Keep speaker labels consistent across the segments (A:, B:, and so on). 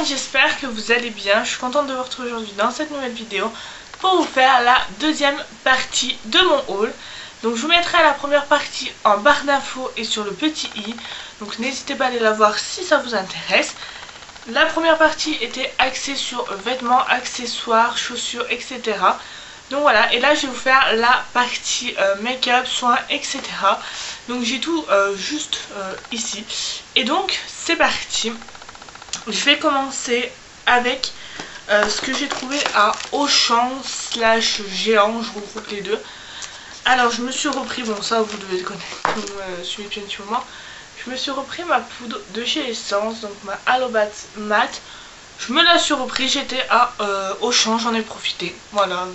A: monde, j'espère que vous allez bien. Je suis contente de vous retrouver aujourd'hui dans cette nouvelle vidéo pour vous faire la deuxième partie de mon haul. Donc je vous mettrai la première partie en barre d'infos et sur le petit i. Donc n'hésitez pas à aller la voir si ça vous intéresse. La première partie était axée sur vêtements, accessoires, chaussures, etc. Donc voilà, et là je vais vous faire la partie make-up, soins, etc. Donc j'ai tout juste ici. Et donc c'est parti. Je vais commencer avec ce que j'ai trouvé à Auchan / Géant, je regroupe les deux. Alors je me suis repris, bon ça vous devez le connaître, vous suivez depuis un petit moment. Je me suis repris ma poudre de chez Essence, donc ma Aloe Mat. Je me la suis repris, j'étais à Auchan, j'en ai profité. Voilà,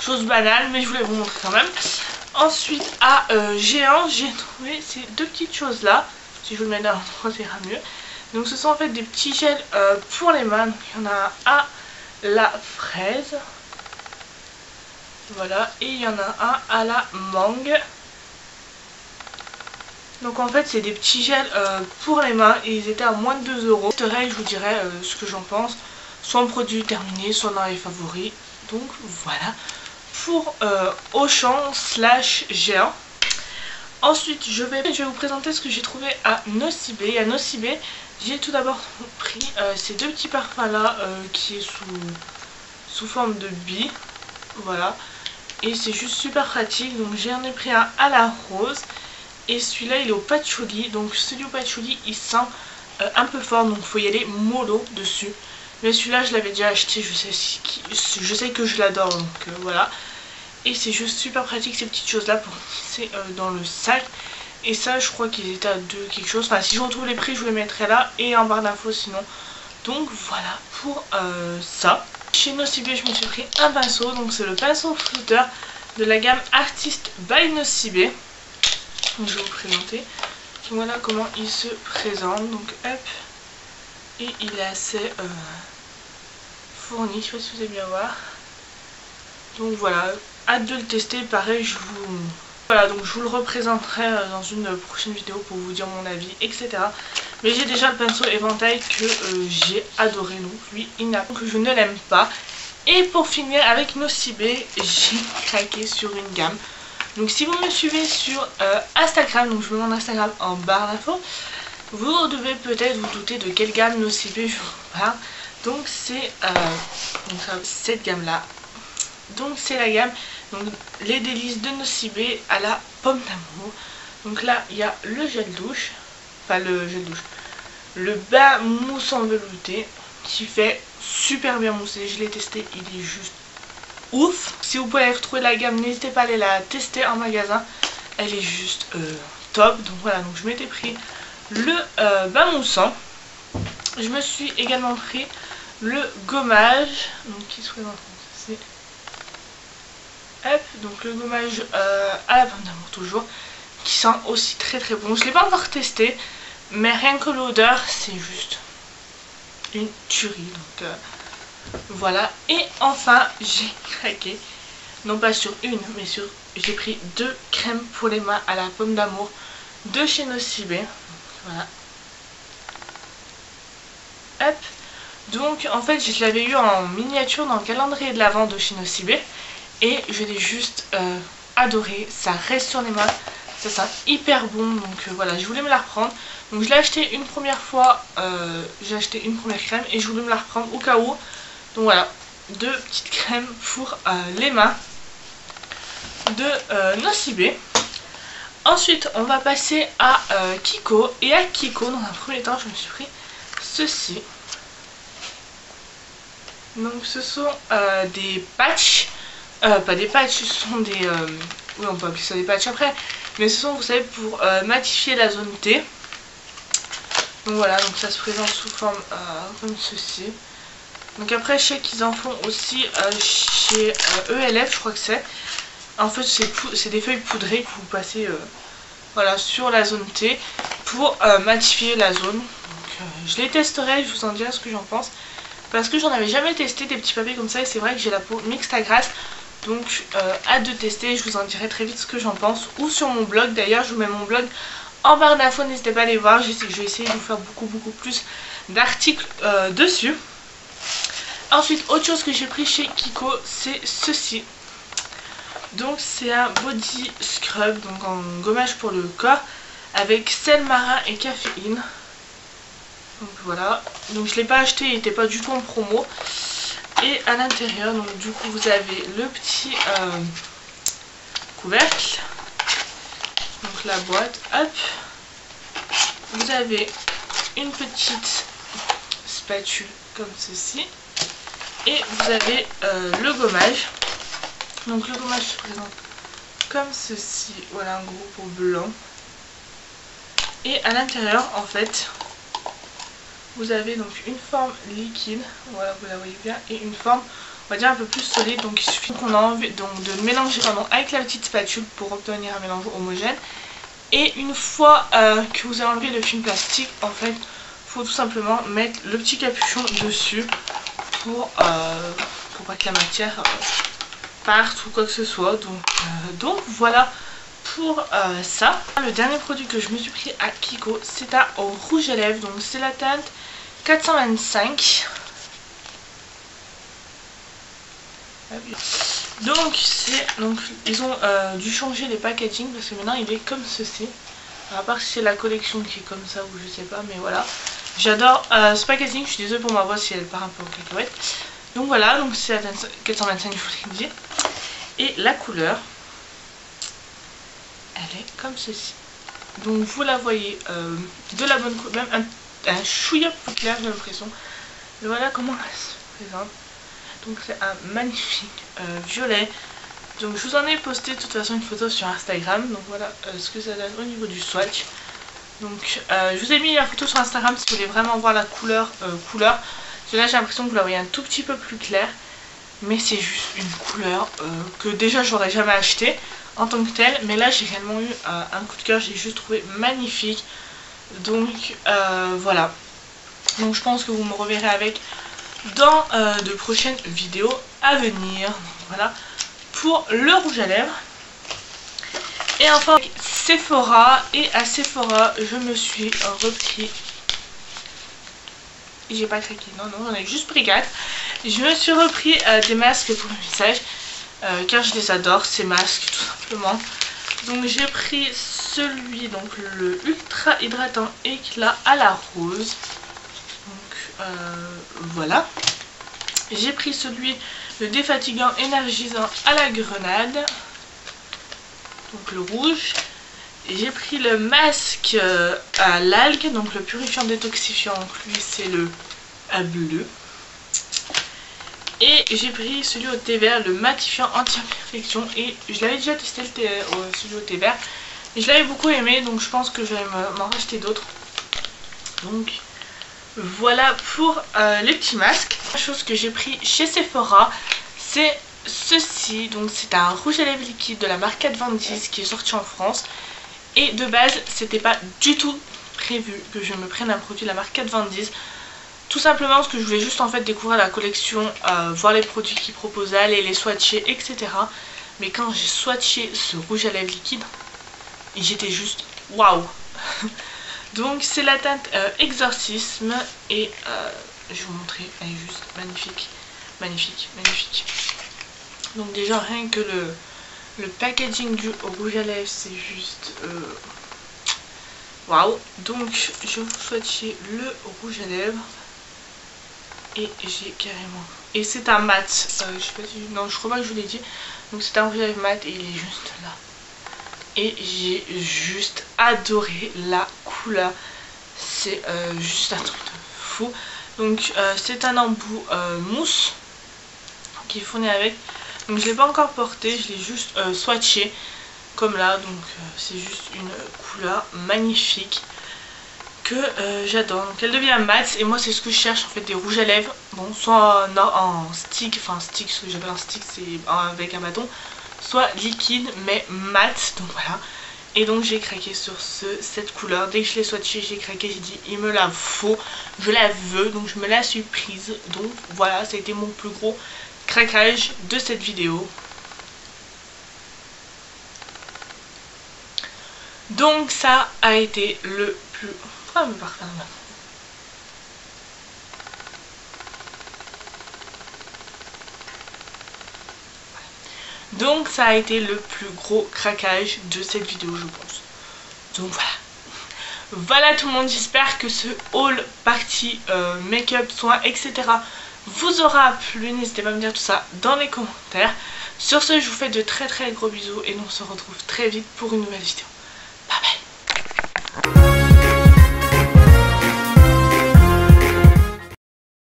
A: chose banale, mais je voulais vous montrer quand même. Ensuite à Géant, j'ai trouvé ces deux petites choses là. Si je vous le mets dans l'endroit, ça ira mieux. Donc ce sont en fait des petits gels pour les mains. Donc, il y en a un à la fraise. Voilà. Et il y en a un à la mangue. Donc en fait c'est des petits gels pour les mains. Et ils étaient à moins de 2 €. Je vous dirai ce que j'en pense. Soit en produit terminé, soit dans les favoris. Donc voilà. Pour Auchan / Géant. Ensuite je vais vous présenter ce que j'ai trouvé à Nocibé. À Nocibé j'ai tout d'abord pris ces deux petits parfums là qui est sous forme de bille. Voilà. Et c'est juste super pratique. Donc j'en ai pris un à la rose. Et celui-là il est au patchouli. Donc celui au patchouli il sent un peu fort. Donc il faut y aller mollo dessus. Mais celui-là je l'avais déjà acheté. Je sais que je l'adore. Donc voilà. Et c'est juste super pratique ces petites choses là pour glisser dans le sac. Et ça je crois qu'ils étaient à 2 quelque chose. Enfin si je retrouve les prix je vous les mettrai là. Et en barre d'infos sinon. Donc voilà pour ça. Chez Nocibé je me suis pris un pinceau. Donc c'est le pinceau flouteur de la gamme Artist by Nocibé. Donc je vais vous présenter. Voilà comment il se présente. Donc hop. Et il est assez fourni. Je sais pas si vous allez bien voir. Donc voilà. Hâte de le tester. Pareil voilà, donc je vous le représenterai dans une prochaine vidéo pour vous dire mon avis, etc. Mais j'ai déjà le pinceau éventail que j'ai adoré. Donc lui, que je ne l'aime pas. Et pour finir avec Nocibé, j'ai craqué sur une gamme. Donc si vous me suivez sur Instagram, donc je mets mon Instagram en barre d'infos, vous devez peut-être vous douter de quelle gamme Nocibé je vous parle. Donc c'est cette gamme là. Donc c'est la gamme les délices de Nocibé à la pomme d'amour. Donc là il y a le gel douche, enfin le gel douche, le bain moussant velouté qui fait super bien mousser. Je l'ai testé, il est juste ouf. Si vous pouvez retrouver la gamme, n'hésitez pas à aller la tester en magasin, elle est juste top. Donc voilà, donc je m'étais pris le bain moussant. Je me suis également pris le gommage, donc qui se présente ici. Hop, donc le gommage à la pomme d'amour toujours, qui sent aussi très très bon. Je ne l'ai pas encore testé, mais rien que l'odeur, c'est juste une tuerie. Donc voilà. Et enfin, j'ai craqué, non pas sur une, mais j'ai pris 2 crèmes pour les mains à la pomme d'amour de chez Nocibé. Voilà. Hop. Donc en fait, je l'avais eu en miniature dans le calendrier de l'Avent de chez Nocibé. Et je l'ai juste adoré, ça reste sur les mains, ça sent hyper bon, donc voilà, je voulais me la reprendre. Donc je l'ai acheté une première fois, j'ai acheté une première crème et je voulais me la reprendre au cas où. Donc voilà, 2 petites crèmes pour les mains de Nocibé. Ensuite on va passer à Kiko, et à Kiko dans un premier temps je me suis pris ceci. Donc ce sont des patchs. Pas des patchs, ce sont des... oui, on peut appeler ça des patchs après. Mais ce sont, vous savez, pour matifier la zone T. Donc voilà, donc ça se présente sous forme comme ceci. Donc après, je sais qu'ils en font aussi chez ELF, je crois que c'est. En fait, c'est des feuilles poudrées que vous passez voilà, sur la zone T pour matifier la zone. Donc je les testerai, je vous en dirai ce que j'en pense. Parce que j'en avais jamais testé des petits papiers comme ça. Et c'est vrai que j'ai la peau mixte à grasse. Donc hâte de tester, je vous en dirai très vite ce que j'en pense. Ou sur mon blog, d'ailleurs je vous mets mon blog en barre d'infos, n'hésitez pas à aller voir. Je vais essayer de vous faire beaucoup plus d'articles dessus. Ensuite, autre chose que j'ai pris chez Kiko, c'est ceci. Donc c'est un body scrub, donc en gommage pour le corps, avec sel marin et caféine. Donc voilà, donc je l'ai pas acheté, il n'était pas du tout en promo. Et à l'intérieur, donc du coup vous avez le petit couvercle, donc la boîte, hop. Vous avez une petite spatule comme ceci. Et vous avez le gommage. Donc le gommage se présente comme ceci. Voilà, un gros pot blanc. Et à l'intérieur, en fait, vous avez donc une forme liquide. Voilà, vous la voyez bien. Et une forme, on va dire, un peu plus solide. Donc il suffit qu'on a envie donc, de le mélanger avec la petite spatule pour obtenir un mélange homogène. Et une fois que vous avez enlevé le film plastique, en fait, il faut tout simplement mettre le petit capuchon dessus pour pas que la matière parte ou quoi que ce soit. Donc voilà pour ça. Le dernier produit que je me suis pris à Kiko, c'est un rouge à lèvres. Donc c'est la teinte 425. Donc ils ont dû changer les packaging parce que maintenant il est comme ceci. À part si c'est la collection qui est comme ça ou je sais pas, mais voilà. J'adore ce packaging, je suis désolée pour ma voix si elle part un peu en cacahuète. Donc voilà, donc c'est la 425, je vous l'ai dit. Et la couleur, elle est comme ceci. Donc vous la voyez de la bonne couleur, même un chouïa plus clair, j'ai l'impression. Voilà comment elle se présente. Donc c'est un magnifique violet. Donc je vous en ai posté de toute façon une photo sur Instagram. Donc voilà ce que ça donne au niveau du swatch. Donc je vous ai mis la photo sur Instagram si vous voulez vraiment voir la couleur. Parce que là j'ai l'impression que vous la voyez un tout petit peu plus clair. Mais c'est juste une couleur que déjà j'aurais jamais acheté en tant que telle. Mais là j'ai réellement eu un coup de cœur, j'ai juste trouvé magnifique. Donc voilà. Donc je pense que vous me reverrez avec dans de prochaines vidéos à venir. Donc voilà pour le rouge à lèvres. Et enfin Sephora, et à Sephora je me suis repris, j'ai pas craqué, non j'en ai juste pris 4. Je me suis repris des masques pour le visage car je les adore ces masques tout simplement. Donc j'ai pris celui, donc le ultra hydratant éclat à la rose. Donc voilà. J'ai pris celui le défatigant énergisant à la grenade, donc le rouge. J'ai pris le masque à l'algue, donc le purifiant détoxifiant, donc lui c'est le bleu. Et j'ai pris celui au thé vert, le matifiant anti-imperfection. Et je l'avais déjà testé celui au thé vert. Et je l'avais beaucoup aimé, donc je pense que je vais m'en racheter d'autres. Donc voilà pour les petits masques. La chose que j'ai pris chez Sephora, c'est ceci. Donc c'est un rouge à lèvres liquide de la marque 420 qui est sorti en France. Et de base, c'était pas du tout prévu que je me prenne un produit de la marque 420. Tout simplement parce que je voulais juste en fait découvrir la collection, voir les produits qu'ils proposaient, aller les swatcher, etc. Mais quand j'ai swatché ce rouge à lèvres liquide, j'étais juste waouh. Donc c'est la teinte Exorcisme et je vais vous montrer, elle est juste magnifique, magnifique, magnifique. Donc déjà rien que le packaging du rouge à lèvres c'est juste waouh. Donc je vous swatcher le rouge à lèvres. Et j'ai carrément... Et c'est un mat. Je sais pas si... Non, je crois pas que je vous l'ai dit. Donc c'est un rouge à lèvres mat et il est juste là. Et j'ai juste adoré la couleur. C'est juste un truc de fou. Donc c'est un embout mousse qui est fourni avec. Donc je l'ai pas encore porté. Je l'ai juste swatché comme là. Donc c'est juste une couleur magnifique que j'adore. Donc elle devient mat et moi c'est ce que je cherche en fait, des rouges à lèvres. Bon, soit en stick, enfin stick, ce que j'appelle un stick c'est avec un bâton, soit liquide mais mat. Donc voilà. Et donc j'ai craqué sur cette couleur. Dès que je l'ai swatché, j'ai craqué, j'ai dit il me la faut, je la veux, donc je me la suis prise. Donc voilà, ça a été mon plus gros craquage de cette vidéo. Donc ça a été le plus... Ah, mais parfait. Donc ça a été le plus gros craquage de cette vidéo je pense. Donc voilà. Voilà tout le monde, j'espère que ce haul partie make-up, soins, etc. vous aura plu. N'hésitez pas à me dire tout ça dans les commentaires. Sur ce, je vous fais de très gros bisous et on se retrouve très vite pour une nouvelle vidéo.